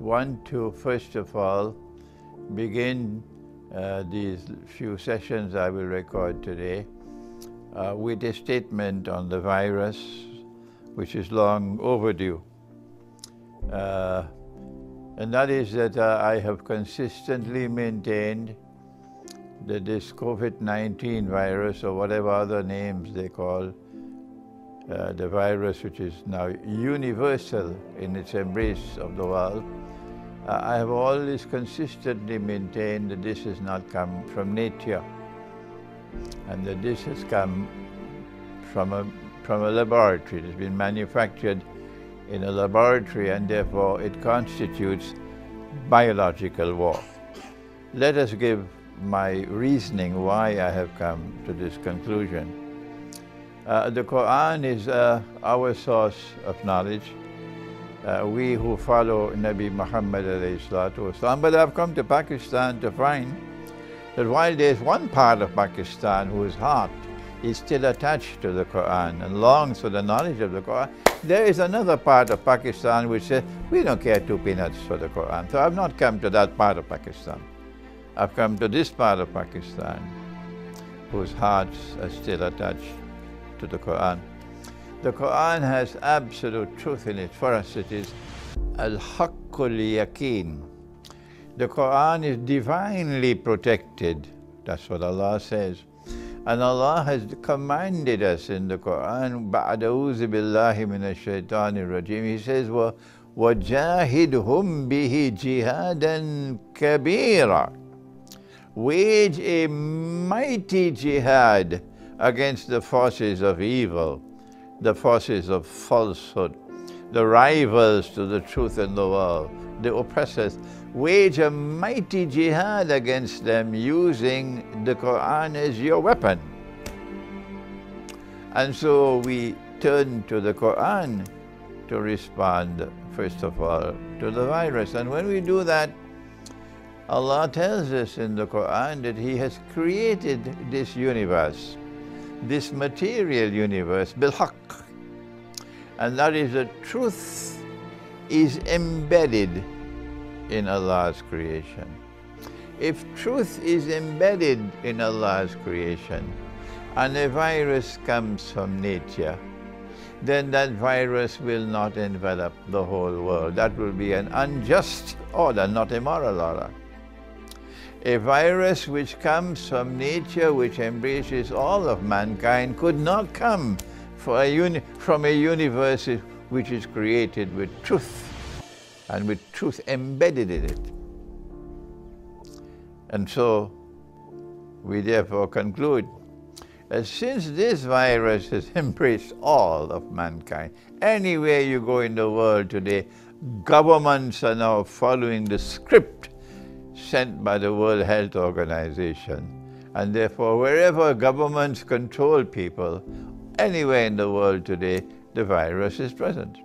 want to first of all begin these few sessions I will record today with a statement on the virus which is long overdue. And that is that I have consistently maintained that this COVID-19 virus, or whatever other names they call the virus which is now universal in its embrace of the world, I have always consistently maintained that this has not come from nature, and that this has come from a laboratory. It has been manufactured in a laboratory, and therefore it constitutes biological war. Let us give my reasoning why I have come to this conclusion. The Quran is our source of knowledge. We who follow Nabi Muhammad ﷺ, but I've come to Pakistan to find that while there's one part of Pakistan whose heart is still attached to the Quran and longs for the knowledge of the Quran, there is another part of Pakistan which says, we don't care two peanuts for the Quran. So I've not come to that part of Pakistan. I've come to this part of Pakistan whose hearts are still attached to the Quran. The Quran has absolute truth in it. For us it is al-haqqul yaqeen. The Quran is divinely protected. That's what Allah says. And Allah has commanded us in the Quran, بَعْدَ أَعُوذُ بِاللَّهِ مِنَ الشَّيْطَانِ الرَّجِيمِ. He says, وَجَاهِدْهُمْ بِهِ جِهَادًا كَبِيرًا. Wage a mighty jihad against the forces of evil, the forces of falsehood, the rivals to the truth in the world, the oppressors. Wage a mighty jihad against them using the Quran as your weapon. And so we turn to the Quran to respond, first of all, to the virus. And when we do that, Allah tells us in the Quran that He has created this universe, this material universe, bil-haqq. And that is that truth is embedded in Allah's creation. If truth is embedded in Allah's creation and a virus comes from nature, then that virus will not envelop the whole world. That will be an unjust order, not a moral order. A virus which comes from nature, which embraces all of mankind, could not come from a universe which is created with truth, and with truth embedded in it. And so we therefore conclude that since this virus has embraced all of mankind, anywhere you go in the world today, governments are now following the script sent by the World Health Organization. And therefore, wherever governments control people, anywhere in the world today, the virus is present.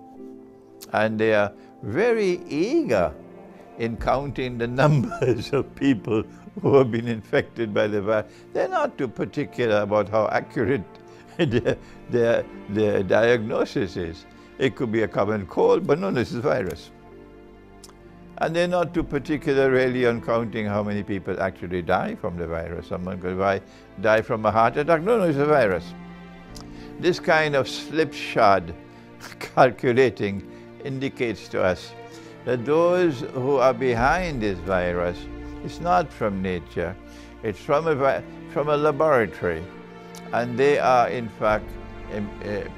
And they are very eager in counting the numbers of people who have been infected by the virus. They're not too particular about how accurate their diagnosis is. It could be a common cold, but no, this is a virus. And they're not too particular really on counting how many people actually die from the virus. Someone could die from a heart attack. No, it's a virus. This kind of slipshod calculating indicates to us that those who are behind this virus, it's not from nature, it's from a laboratory, and they are in fact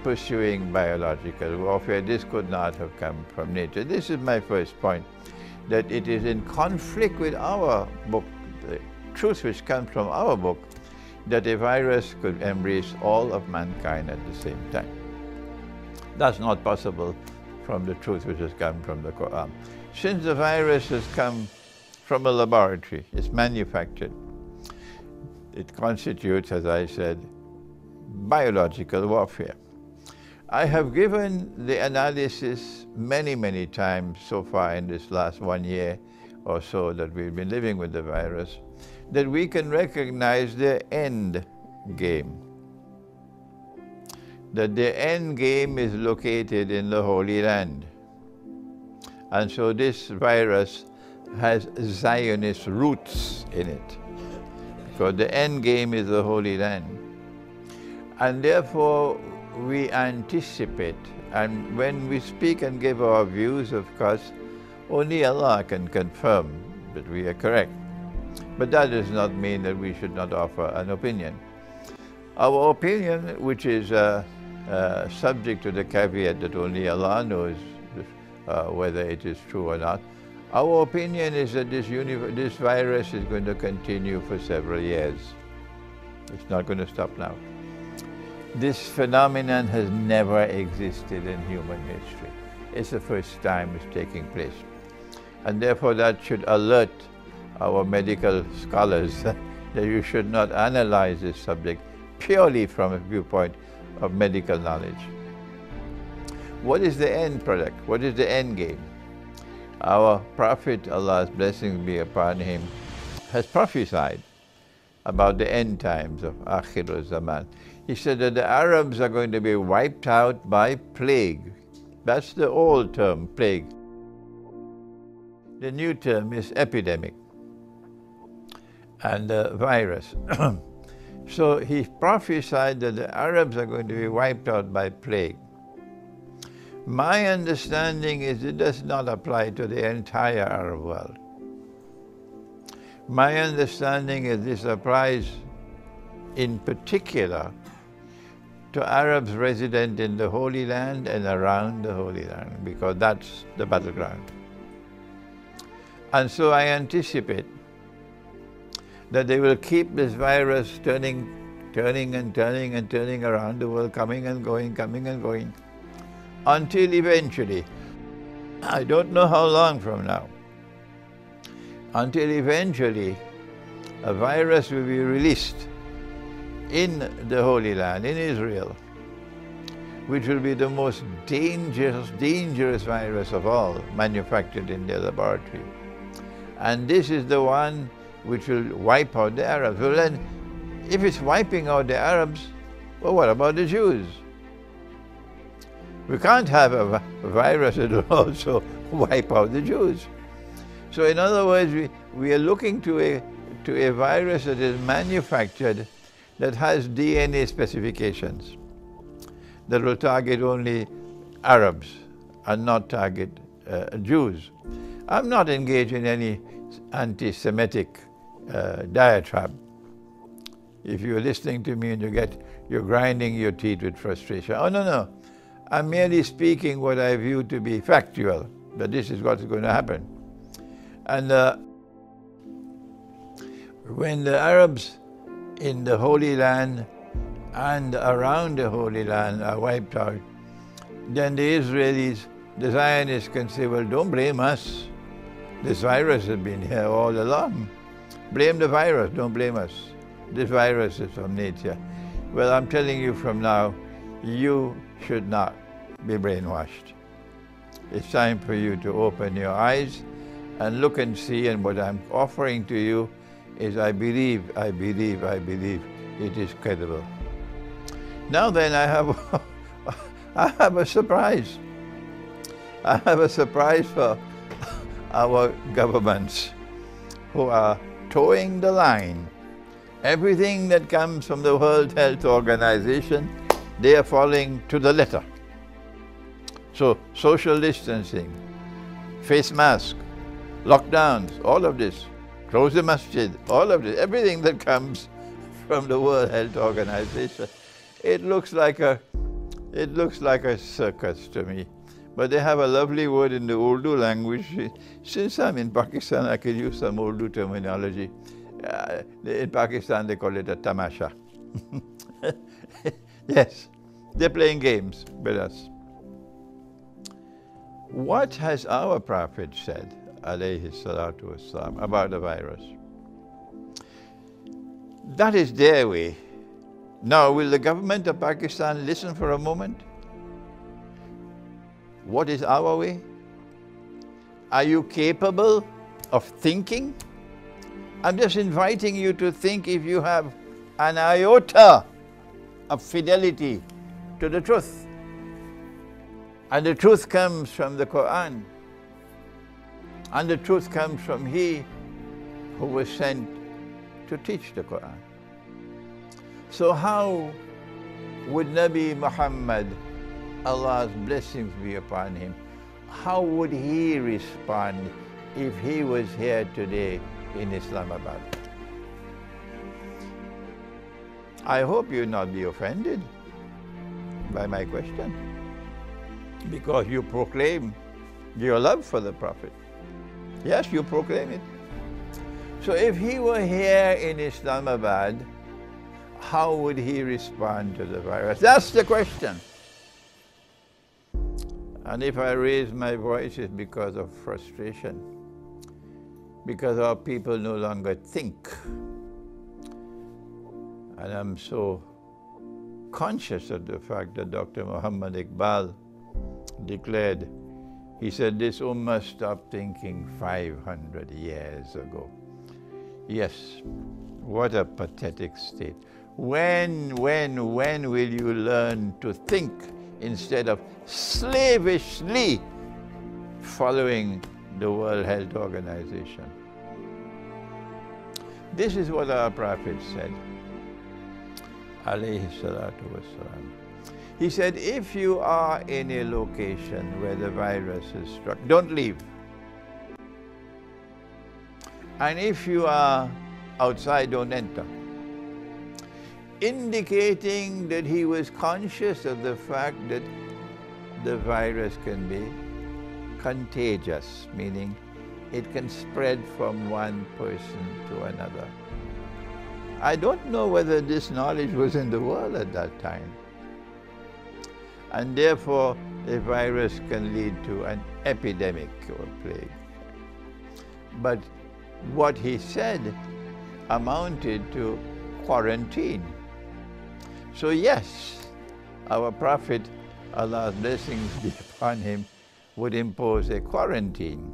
pursuing biological warfare. This could not have come from nature. This is my first point, that it is in conflict with our book, the truth which comes from our book, that a virus could embrace all of mankind at the same time. That's not possible from the truth which has come from the Quran. Since the virus has come from a laboratory, it's manufactured, it constitutes, as I said, biological warfare. I have given the analysis many, many times so far in this last 1 year or so that we've been living with the virus, that we can recognize the end game. That the end game is located in the Holy Land. And so this virus has Zionist roots in it, because the end game is the Holy Land. And therefore, we anticipate, and when we speak and give our views, of course, only Allah can confirm that we are correct. But that does not mean that we should not offer an opinion. Our opinion, which is subject to the caveat that only Allah knows whether it is true or not, our opinion is that this virus is going to continue for several years. It's not going to stop now. This phenomenon has never existed in human history. It's the first time it's taking place. And therefore that should alert our medical scholars that you should not analyze this subject purely from a viewpoint of medical knowledge. What is the end product? What is the end game? Our Prophet, Allah's blessings be upon him, has prophesied about the end times of Akhir Zaman. He said that the Arabs are going to be wiped out by plague. That's the old term, plague. The new term is epidemic and virus. So he prophesied that the Arabs are going to be wiped out by plague. My understanding is it does not apply to the entire Arab world. My understanding is this applies in particular to Arabs resident in the Holy Land and around the Holy Land, because that's the battleground. And so I anticipate that they will keep this virus turning around the world, coming and going, until eventually, I don't know how long from now, until eventually a virus will be released in the Holy Land, in Israel, which will be the most dangerous virus of all manufactured in their laboratory. And this is the one which will wipe out the Arabs. Well then, if it's wiping out the Arabs, well, what about the Jews? We can't have a virus that will also wipe out the Jews. So in other words, we are looking to a virus that is manufactured that has DNA specifications that will target only Arabs and not target Jews. I'm not engaged in any anti-Semitic diatribe. If you're listening to me and you're grinding your teeth with frustration. Oh, no. I'm merely speaking what I view to be factual, that this is what's going to happen. And when the Arabs in the Holy Land and around the Holy Land are wiped out, then the Israelis, the Zionists can say, well, don't blame us. This virus has been here all along. Blame the virus, don't blame us. This virus is from nature. Well, I'm telling you from now, you should not be brainwashed. It's time for you to open your eyes and look and see, and what I'm offering to you is I believe it is credible. Now then, I have a surprise. I have a surprise for our governments who are towing the line. Everything that comes from the World Health Organization, they are following to the letter. So social distancing, face mask, lockdowns, all of this, close the masjid, all of this, everything that comes from the World Health Organization. It looks like a circus to me. But they have a lovely word in the Urdu language. Since I'm in Pakistan, I can use some Urdu terminology. In Pakistan, they call it a tamasha. Yes, they're playing games with us. What has our Prophet said, alayhi salatu wassalam, about the virus? That is their way. Now, will the government of Pakistan listen for a moment? What is our way? Are you capable of thinking? I'm just inviting you to think if you have an iota of fidelity to the truth. And the truth comes from the Quran. And the truth comes from he who was sent to teach the Quran. So how would Nabi Muhammad, Allah's blessings be upon him, how would he respond if he was here today in Islamabad? I hope you'll not be offended by my question, because you proclaim your love for the Prophet. Yes, you proclaim it. So if he were here in Islamabad, how would he respond to the virus? That's the question. And if I raise my voice, it's because of frustration, because our people no longer think. And I'm so conscious of the fact that Dr. Muhammad Iqbal declared, he said, this Ummah stopped thinking 500 years ago. Yes, what a pathetic state. When will you learn to think instead of slavishly following the World Health Organization? This is what our Prophet said, alayhi salatu wassalam. He said, if you are in a location where the virus is struck, don't leave. And if you are outside, don't enter. Indicating that he was conscious of the fact that the virus can be contagious, meaning it can spread from one person to another. I don't know whether this knowledge was in the world at that time. And therefore, a virus can lead to an epidemic or plague. But what he said amounted to quarantine. So yes, our Prophet, Allah's blessings be upon him, would impose a quarantine.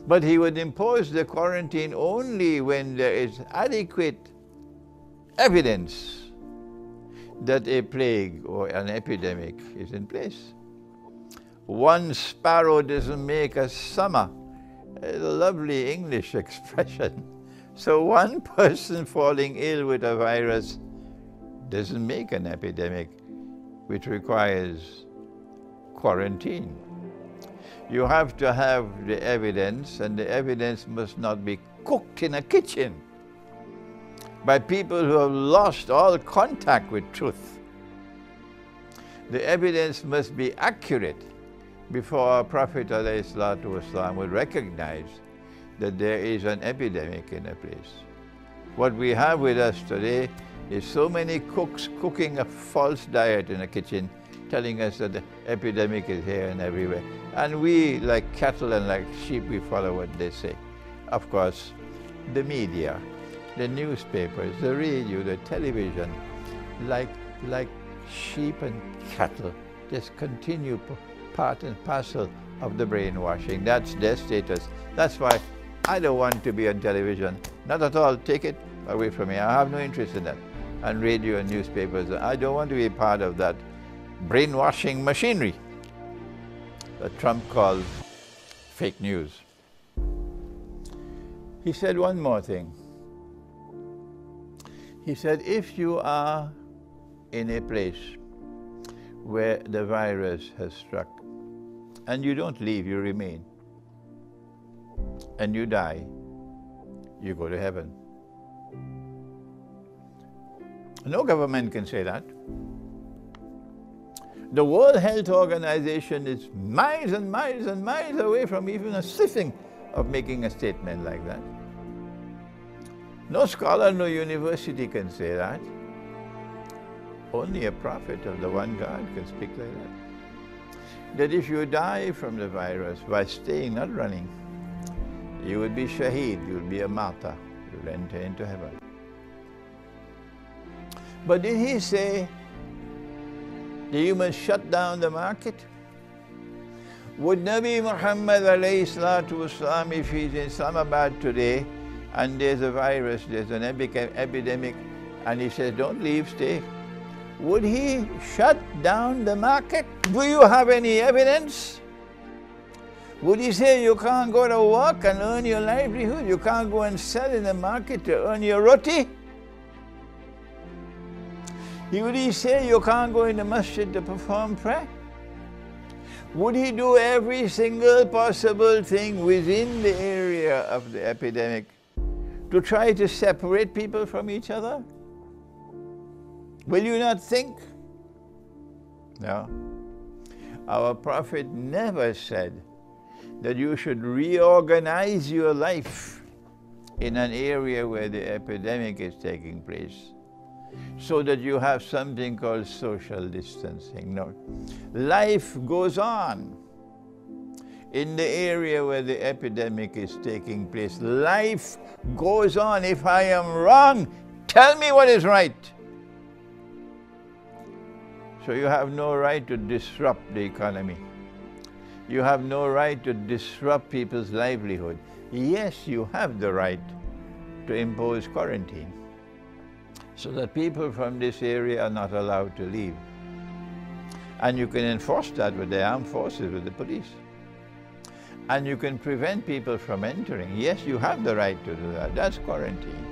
But he would impose the quarantine only when there is adequate evidence that a plague or an epidemic is in place. One sparrow doesn't make a summer. It's a lovely English expression. So one person falling ill with a virus doesn't make an epidemic, which requires quarantine. You have to have the evidence, and the evidence must not be cooked in a kitchen by people who have lost all contact with truth. The evidence must be accurate before our Prophet ﷺ would recognize that there is an epidemic in a place. What we have with us today is so many cooks cooking a false diet in a kitchen, telling us that the epidemic is here and everywhere. And we, like cattle and like sheep, we follow what they say. Of course, the media, the newspapers, the radio, the television, like sheep and cattle, just continue part and parcel of the brainwashing. That's their status. That's why I don't want to be on television. Not at all. Take it away from me. I have no interest in that. And radio and newspapers. I don't want to be part of that brainwashing machinery that Trump calls fake news. He said one more thing. He said, if you are in a place where the virus has struck, and you don't leave, you remain, and you die, you go to heaven. No government can say that. The World Health Organization is miles and miles and miles away from even a sniffing of making a statement like that. No scholar, no university can say that. Only a prophet of the one God can speak like that. That if you die from the virus by staying, not running, you would be shaheed, you would be a martyr, you would enter into heaven. But did he say that you must shut down the market? Would Nabi Muhammad ﷺ, if he's in Islamabad today, and there's a virus, there's an epidemic, and he says, don't leave, stay, would he shut down the market? Do you have any evidence? Would he say you can't go to work and earn your livelihood? You can't go and sell in the market to earn your roti? Would he say you can't go in the masjid to perform prayer? Would he do every single possible thing within the area of the epidemic to try to separate people from each other? Will you not think? No. Our Prophet never said that you should reorganize your life in an area where the epidemic is taking place so that you have something called social distancing. No. Life goes on in the area where the epidemic is taking place. Life goes on. If I am wrong, tell me what is right. So you have no right to disrupt the economy. You have no right to disrupt people's livelihood. Yes, you have the right to impose quarantine so that people from this area are not allowed to leave. And you can enforce that with the armed forces, with the police. And you can prevent people from entering. Yes, you have the right to do that. That's quarantine.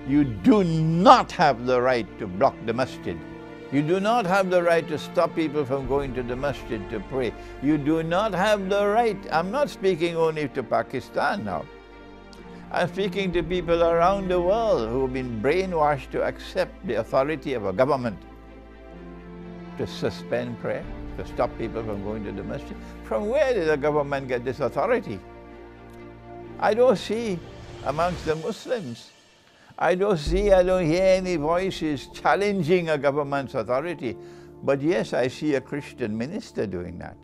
You do not have the right to block the masjid. You do not have the right to stop people from going to the masjid to pray. You do not have the right. I'm not speaking only to Pakistan now. I'm speaking to people around the world who have been brainwashed to accept the authority of a government to suspend prayer, to stop people from going to the masjid. From where did the government get this authority? I don't see amongst the Muslims. I don't hear any voices challenging a government's authority. But yes, I see a Christian minister doing that.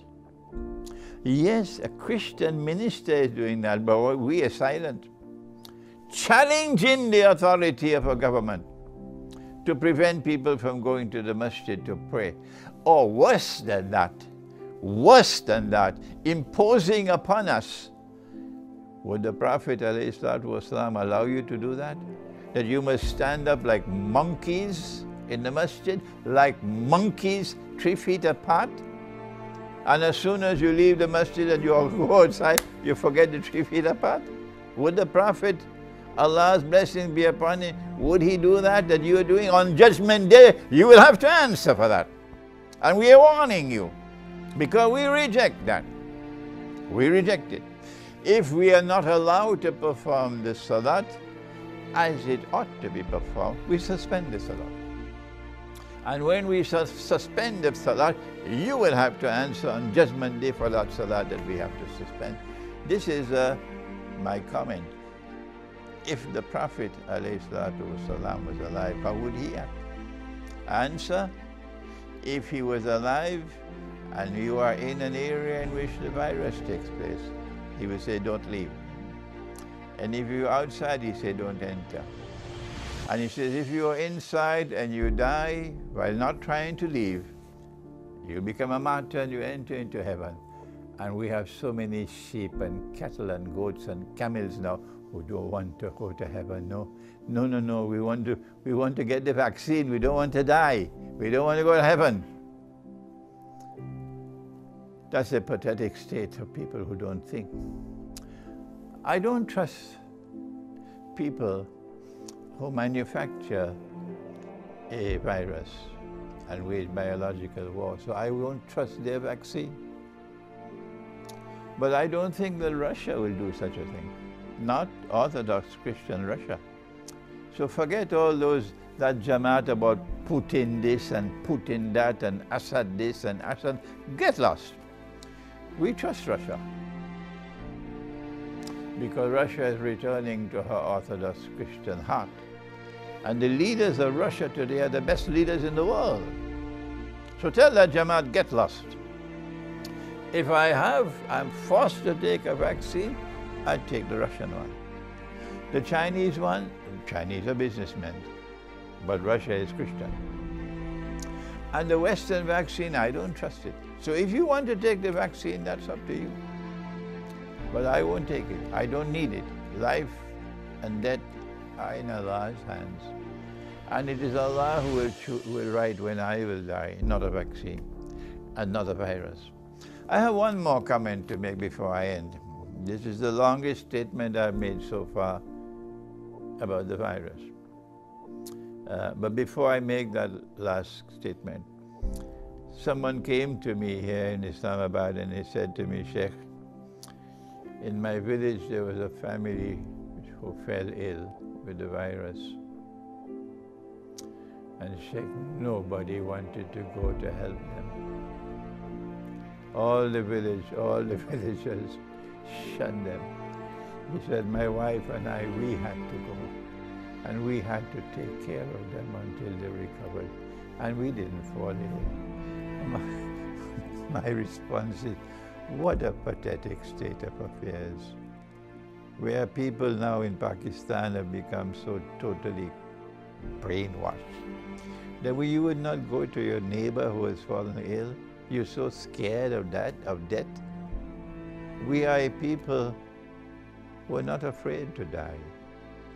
Yes, a Christian minister is doing that, but we are silent. Challenging the authority of a government to prevent people from going to the masjid to pray. Or worse than that, imposing upon us. Would the Prophet ﷺ allow you to do that? That you must stand up like monkeys in the masjid, like monkeys 3 feet apart? And as soon as you leave the masjid and you all go outside, you forget the 3 feet apart? Would the Prophet, Allah's blessing be upon him, would he do that you are doing? On Judgment Day, you will have to answer for that. And we are warning you, because we reject that. We reject it. If we are not allowed to perform the salat as it ought to be performed, we suspend the salat. And when we suspend the salat, you will have to answer on Judgment Day for that salat that we have to suspend. This is my comment. If the Prophet ﷺ was alive, how would he act? Answer, if he was alive and you are in an area in which the virus takes place, he would say, don't leave. And if you're outside, he said, don't enter. And he says, if you are inside and you die while not trying to leave, you become a martyr and you enter into heaven. And we have so many sheep and cattle and goats and camels now who don't want to go to heaven. No, we want to get the vaccine. We don't want to die. We don't want to go to heaven. That's a pathetic state of people who don't think. I don't trust people who manufacture a virus and wage biological war, so I won't trust their vaccine. But I don't think that Russia will do such a thing. Not Orthodox Christian Russia. So forget all that Jamaat about Putin this and Putin that and Assad this and Assad. Get lost. We trust Russia, because Russia is returning to her Orthodox Christian heart. And the leaders of Russia today are the best leaders in the world. So tell that Jamaat, get lost. If I'm forced to take a vaccine, I'd take the Russian one. The Chinese one, Chinese are businessmen, but Russia is Christian. And the Western vaccine, I don't trust it. So if you want to take the vaccine, that's up to you. But I won't take it. I don't need it. Life and death are in Allah's hands. And it is Allah who will write when I will die, not a vaccine and not a virus. I have one more comment to make before I end. This is the longest statement I've made so far about the virus. But before I make that last statement, someone came to me here in Islamabad and he said to me, Sheikh, in my village there was a family who fell ill with the virus. And Sheikh, nobody wanted to go to help them. All the villagers shunned them. He said, my wife and I, we had to go. And we had to take care of them until they recovered. And we didn't fall ill. My response is, what a pathetic state of affairs, where people now in Pakistan have become so totally brainwashed that you would not go to your neighbor who has fallen ill. You're so scared of that, of death. We are a people who are not afraid to die.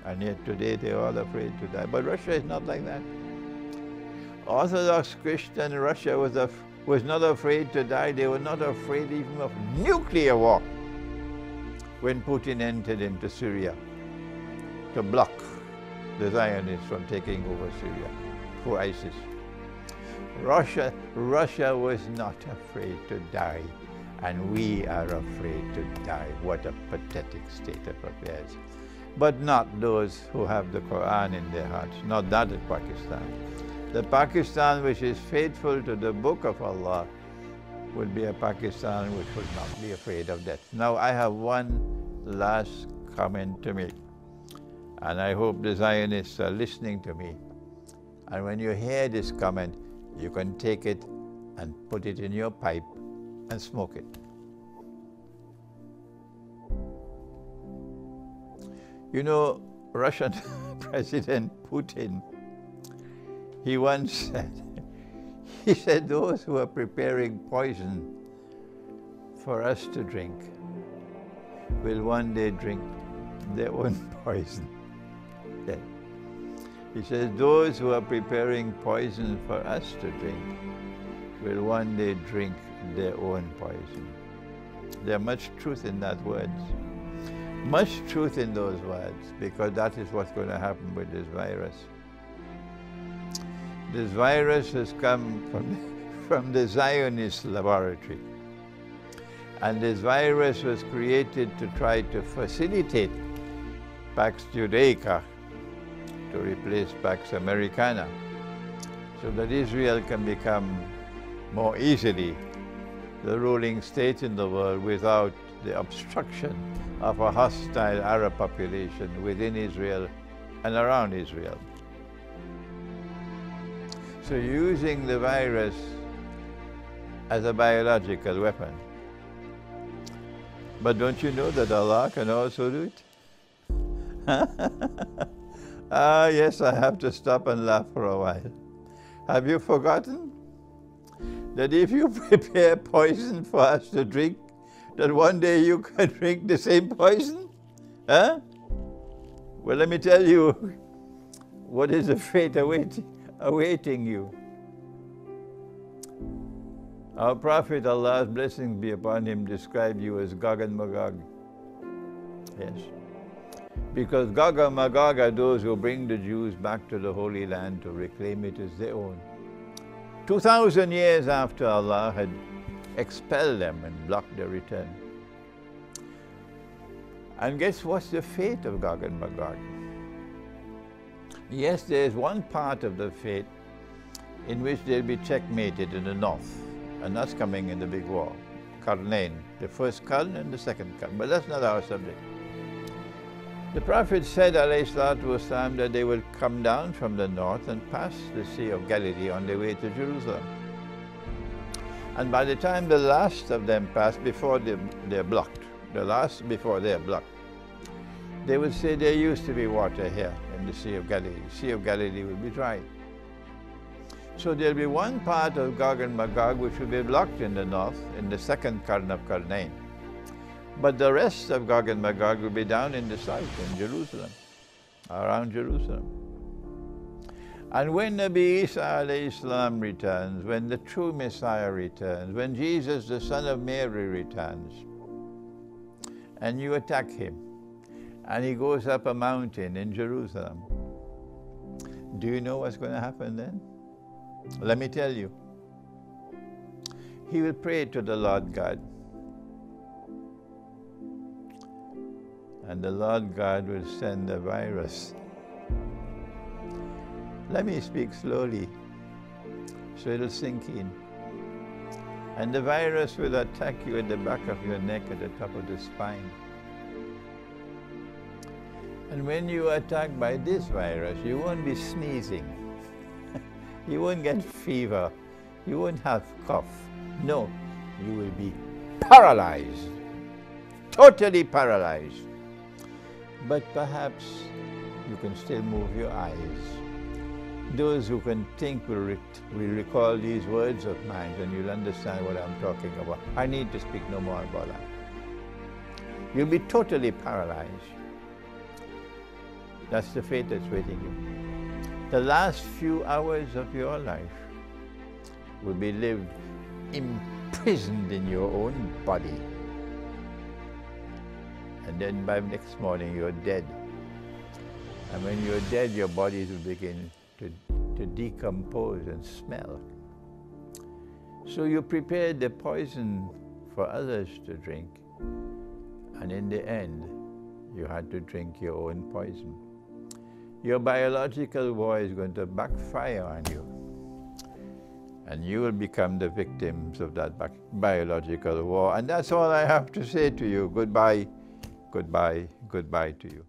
And yet today they're all afraid to die. But Russia is not like that. Orthodox Christian Russia was not afraid to die. They were not afraid even of nuclear war when Putin entered into Syria to block the Zionists from taking over Syria for ISIS. Russia was not afraid to die, and we are afraid to die. What a pathetic state of affairs. But not those who have the Quran in their hearts, not that of Pakistan. The Pakistan which is faithful to the book of Allah will be a Pakistan which will not be afraid of death. Now I have one last comment to make, and I hope the Zionists are listening to me. And when you hear this comment, you can take it and put it in your pipe and smoke it. You know, Russian President Putin, he once said, those who are preparing poison for us to drink will one day drink their own poison. Yeah. He says, those who are preparing poison for us to drink will one day drink their own poison. There's much truth in that words. Much truth in those words, because that is what's going to happen with this virus. This virus has come from the Zionist laboratory. And this virus was created to try to facilitate Pax Judaica to replace Pax Americana, so that Israel can become more easily the ruling state in the world without the obstruction of a hostile Arab population within Israel and around Israel. So using the virus as a biological weapon. But don't you know that Allah can also do it? Yes, I have to stop and laugh for a while. Have you forgotten that if you prepare poison for us to drink, that one day you can drink the same poison? Huh? Well, let me tell you what is the fate awaiting you. Our Prophet, Allah's blessings be upon him, described you as Gog and Magog. Yes. Because Gog and Magog are those who bring the Jews back to the Holy Land to reclaim it as their own. 2,000 years after Allah had expelled them and blocked their return. And guess what's the fate of Gog and Magog? Yes, there is one part of the fate in which they'll be checkmated in the north, and that's coming in the big war. Qarnayn, the first Qarn and the second Qarn, but that's not our subject. The Prophet said, alayhi salatu wasalam, that they will come down from the north and pass the Sea of Galilee on their way to Jerusalem. And by the time the last of them pass, before they're blocked, the last before they're blocked, they will say there used to be water here in the Sea of Galilee. Sea of Galilee will be dry. So there'll be one part of Gog and Magog which will be blocked in the north, in the second Qarn of Qarnayn. But the rest of Gog and Magog will be down in the south, in Jerusalem, around Jerusalem. And when Nabi Isa alayhi salam returns, when the true Messiah returns, when Jesus, the son of Mary, returns, and you attack him, and he goes up a mountain in Jerusalem, do you know what's going to happen then? Let me tell you. He will pray to the Lord God, and the Lord God will send a virus. Let me speak slowly so it'll sink in. And the virus will attack you at the back of your neck, at the top of the spine. And when you are attacked by this virus, you won't be sneezing. You won't get fever. You won't have cough. No, you will be paralyzed. Totally paralyzed. But perhaps you can still move your eyes. Those who can think will recall these words of mine, and you'll understand what I'm talking about. I need to speak no more about that. You'll be totally paralyzed. That's the fate that's waiting you. The last few hours of your life will be lived imprisoned in your own body. And then by next morning you're dead. And when you're dead, your bodies will begin to decompose and smell. So you prepared the poison for others to drink, and in the end, you had to drink your own poison. Your biological war is going to backfire on you, and you will become the victims of that biological war. And that's all I have to say to you. Goodbye, goodbye, goodbye to you.